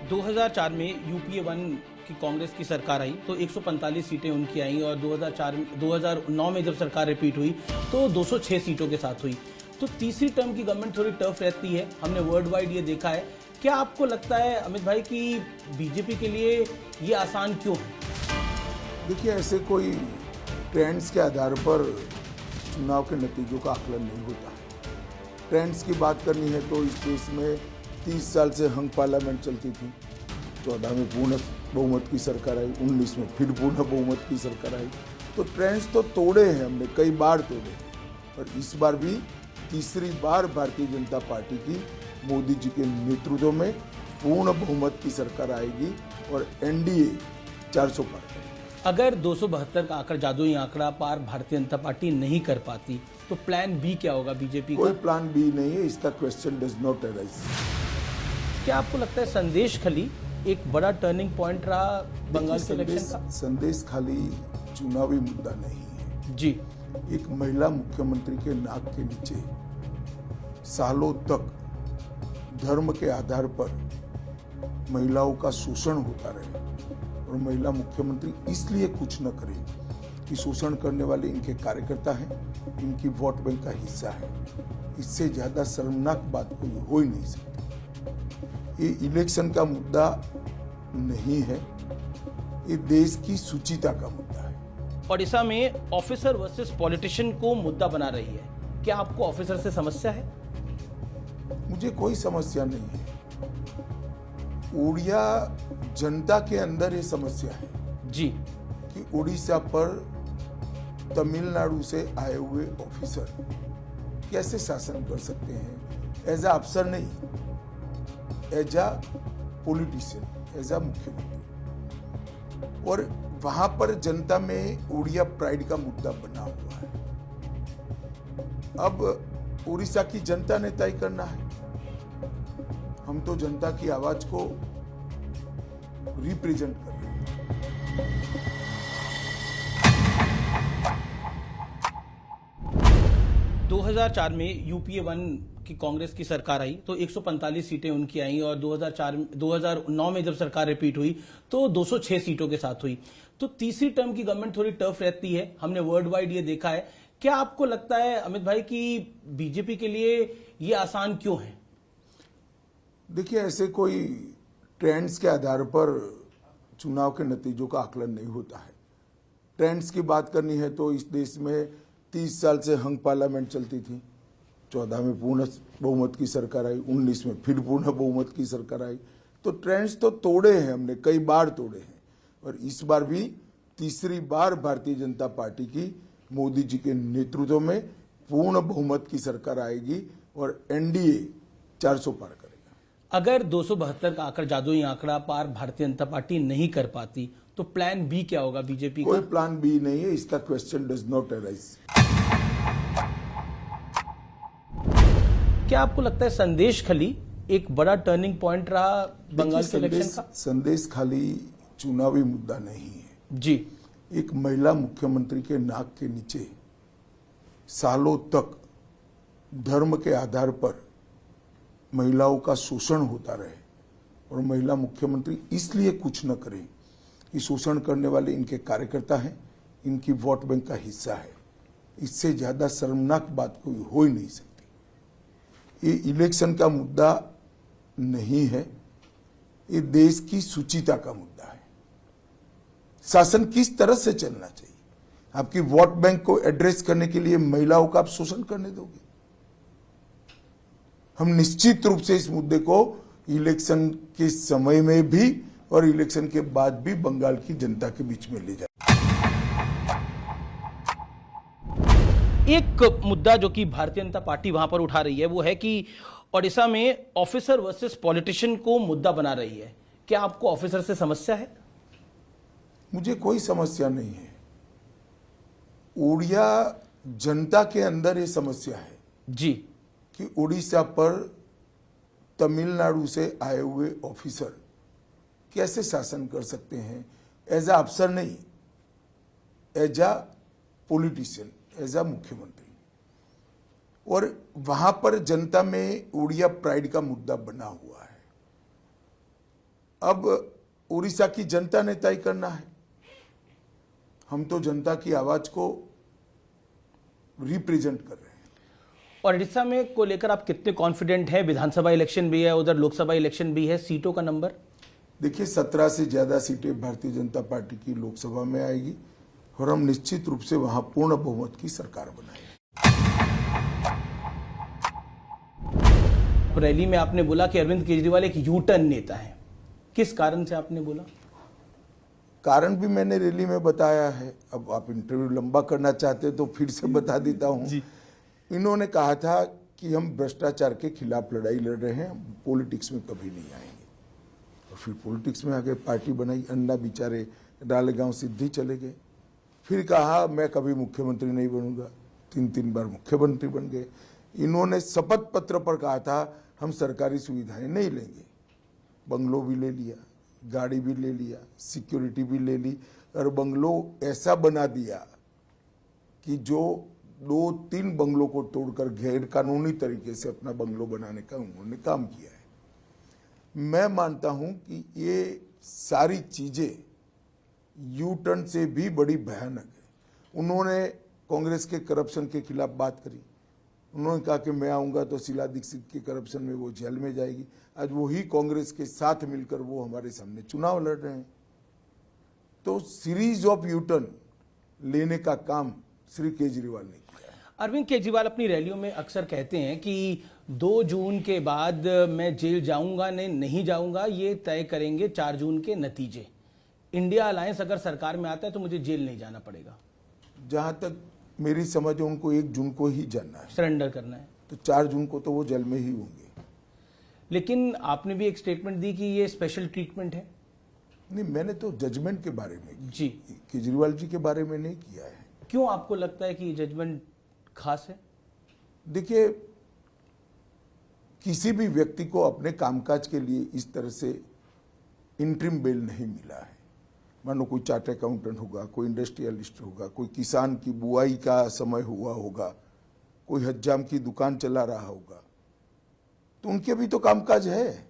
2004 में यूपीए 1 की कांग्रेस की सरकार आई तो 145 सीटें उनकी आई और 2009 में जब सरकार रिपीट हुई तो 206 सीटों के साथ हुई। तो तीसरी टर्म की गवर्नमेंट थोड़ी टफ रहती है, हमने वर्ल्ड वाइड ये देखा है। क्या आपको लगता है अमित भाई कि बीजेपी के लिए ये आसान क्यों है? देखिए, ऐसे कोई ट्रेंड्स के आधार पर चुनाव के नतीजों का आकलन नहीं होता है। ट्रेंड्स की बात करनी है तो इस देश में 30 साल से हंग पार्लियामेंट चलती थी। 14 में पूर्ण बहुमत की सरकार आई, 19 में फिर पूर्ण बहुमत की सरकार आई। तो ट्रेंड्स तो तोड़े हैं हमने, कई बार तोड़े हैं, पर इस बार भी तीसरी बार भारतीय जनता पार्टी की मोदी जी के नेतृत्व में पूर्ण बहुमत की सरकार आएगी और एनडीए 400 पार करेगी। अगर 272 का आंकड़ा, जादुई आंकड़ा पार भारतीय जनता पार्टी नहीं कर पाती तो प्लान बी क्या होगा बीजेपी का? कोई प्लान बी नहीं है, इसका क्वेश्चन डज नॉट अराइज। क्या आपको लगता है संदेश खली एक बड़ा टर्निंग पॉइंट रहा बंगाल के इलेक्शन का? संदेश खाली चुनावी मुद्दा नहीं है जी। एक महिला मुख्यमंत्री के नाक के नीचे सालों तक धर्म के आधार पर महिलाओं का शोषण होता रहे और महिला मुख्यमंत्री इसलिए कुछ न करे कि शोषण करने वाले इनके कार्यकर्ता हैं, इनकी वोट बैंक का हिस्सा है। इससे ज्यादा शर्मनाक बात कोई हो ही नहीं सकती। ये इलेक्शन का मुद्दा नहीं है, ये देश की सुचिता का मुद्दा है। ओडिशा में ऑफिसर वर्सेस पॉलिटिशियन को मुद्दा बना रही है। क्या आपको ऑफिसर से समस्या है? मुझे कोई समस्या नहीं है। उड़िया जनता के अंदर ये समस्या है जी कि उड़ीसा पर तमिलनाडु से आए हुए ऑफिसर कैसे शासन कर सकते हैं, एज अ अफसर नहीं, as a politician, as a मुख्यमंत्री। और वहां पर जनता में उड़िया प्राइड का मुद्दा बना हुआ है। अब उड़ीसा की जनता ने तय करना है। हम तो जनता की आवाज को रिप्रेजेंट कर रहे हैं। 2004 में यूपीए 1 की कांग्रेस की सरकार आई तो 145 सीटें उनकी आई और 2009 में जब सरकार रिपीट हुई तो 206 सीटों के साथ हुई। तो तीसरी टर्म की गवर्नमेंट थोड़ी टफ रहती है, हमने वर्ल्ड वाइड ये देखा है। क्या आपको लगता है अमित भाई कि बीजेपी के लिए ये आसान क्यों है? देखिए, ऐसे कोई ट्रेंड्स के आधार पर चुनाव के नतीजों का आकलन नहीं होता है। ट्रेंड्स की बात करनी है तो इस देश में 30 साल से हंग पार्लियामेंट चलती थी। 14 में पूर्ण बहुमत की सरकार आई, 19 में फिर पूर्ण बहुमत की सरकार आई। तो ट्रेंड्स तो तोड़े हैं हमने, कई बार तोड़े हैं, और इस बार भी तीसरी बार भारतीय जनता पार्टी की मोदी जी के नेतृत्व में पूर्ण बहुमत की सरकार आएगी और एनडीए 400 पार करेगा। अगर 272 का आंकड़ा, जादुई आंकड़ा पार भारतीय जनता पार्टी नहीं कर पाती तो प्लान बी क्या होगा बीजेपी का? कोई प्लान बी नहीं है, इसका क्वेश्चन डज नॉट अराइज। क्या आपको लगता है संदेश खली एक बड़ा टर्निंग पॉइंट रहा बंगाल के इलेक्शन का? संदेश खाली चुनावी मुद्दा नहीं है जी। एक महिला मुख्यमंत्री के नाक के नीचे सालों तक धर्म के आधार पर महिलाओं का शोषण होता रहे और महिला मुख्यमंत्री इसलिए कुछ न करे कि शोषण करने वाले इनके कार्यकर्ता हैं, इनकी वोट बैंक का हिस्सा है। इससे ज्यादा शर्मनाक बात कोई हो ही नहीं सकती। ये इलेक्शन का मुद्दा नहीं है, ये देश की सुचिता का मुद्दा है। शासन किस तरह से चलना चाहिए? आपकी वोट बैंक को एड्रेस करने के लिए महिलाओं का आप शोषण करने दोगे? हम निश्चित रूप से इस मुद्दे को इलेक्शन के समय में भी और इलेक्शन के बाद भी बंगाल की जनता के बीच में ले जाए। एक मुद्दा जो कि भारतीय जनता पार्टी वहां पर उठा रही है वो है कि ओडिशा में ऑफिसर वर्सेस पॉलिटिशियन को मुद्दा बना रही है। क्या आपको ऑफिसर से समस्या है? मुझे कोई समस्या नहीं है। उड़िया जनता के अंदर ये समस्या है जी कि उड़ीसा पर तमिलनाडु से आए हुए ऑफिसर कैसे शासन कर सकते हैं, एज अ अफसर नहीं, as a politician, as a मुख्यमंत्री। और वहां पर जनता में उड़िया प्राइड का मुद्दा बना हुआ है। अब उड़ीसा की जनता ने तय करना है। हम तो जनता की आवाज को रिप्रेजेंट कर रहे हैं। और उड़ीसा में को लेकर आप कितने कॉन्फिडेंट हैं? विधानसभा इलेक्शन भी है, उधर लोकसभा इलेक्शन भी है, सीटों का नंबर? देखिए 17 से ज्यादा सीटें भारतीय जनता पार्टी की लोकसभा में आएगी और हम निश्चित रूप से वहां पूर्ण बहुमत की सरकार बनाएंगे। रैली में आपने बोला कि अरविंद केजरीवाल एक यू टर्न नेता है, किस कारण से आपने बोला? कारण भी मैंने रैली में बताया है। अब आप इंटरव्यू लंबा करना चाहते हैं तो फिर से बता देता हूं। इन्होंने कहा था कि हम भ्रष्टाचार के खिलाफ लड़ाई लड़ रहे हैं, पॉलिटिक्स में कभी नहीं आएंगे। और फिर पॉलिटिक्स में आगे पार्टी बनाई, अन्ना बेचारे डालेगांव सिद्धि चले गए। फिर कहा मैं कभी मुख्यमंत्री नहीं बनूंगा, 3 बार मुख्यमंत्री बन गए। इन्होंने शपथ पत्र पर कहा था हम सरकारी सुविधाएं नहीं लेंगे। बंगलो भी ले लिया, गाड़ी भी ले लिया, सिक्योरिटी भी ले ली और बंगलो ऐसा बना दिया कि जो 2-3 बंगलों को तोड़कर गैर कानूनी तरीके से अपना बंगलो बनाने का उन्होंने काम किया है। मैं मानता हूं कि ये सारी चीजें यू टर्न से भी बड़ी भयानक है। उन्होंने कांग्रेस के करप्शन के खिलाफ बात करी। उन्होंने कहा कि मैं आऊंगा तो शीला दीक्षित के करप्शन में वो जेल में जाएगी। आज वही कांग्रेस के साथ मिलकर वो हमारे सामने चुनाव लड़ रहे हैं। तो सीरीज ऑफ यू टर्न लेने का काम श्री केजरीवाल ने किया है। अरविंद केजरीवाल अपनी रैलियों में अक्सर कहते हैं कि 2 जून के बाद मैं जेल जाऊंगा नहीं जाऊंगा, ये तय करेंगे 4 जून के नतीजे। इंडिया अलायंस अगर सरकार में आता है तो मुझे जेल नहीं जाना पड़ेगा। जहां तक मेरी समझ है उनको 1 जून को ही जाना है, सरेंडर करना है। तो 4 जून को तो वो जेल में ही होंगे। लेकिन आपने भी एक स्टेटमेंट दी कि ये स्पेशल ट्रीटमेंट है। नहीं, मैंने तो जजमेंट के बारे में जी, केजरीवाल जी के बारे में नहीं किया है। क्यों आपको लगता है कि ये जजमेंट खास है? देखिए, किसी भी व्यक्ति को अपने कामकाज के लिए इस तरह से इंटरिम बेल नहीं मिला है। मानो कोई चार्ट अकाउंटेंट होगा, कोई इंडस्ट्रियलिस्ट होगा, कोई किसान की बुआई का समय हुआ होगा, कोई हज्जाम की दुकान चला रहा होगा, तो उनके भी तो कामकाज है।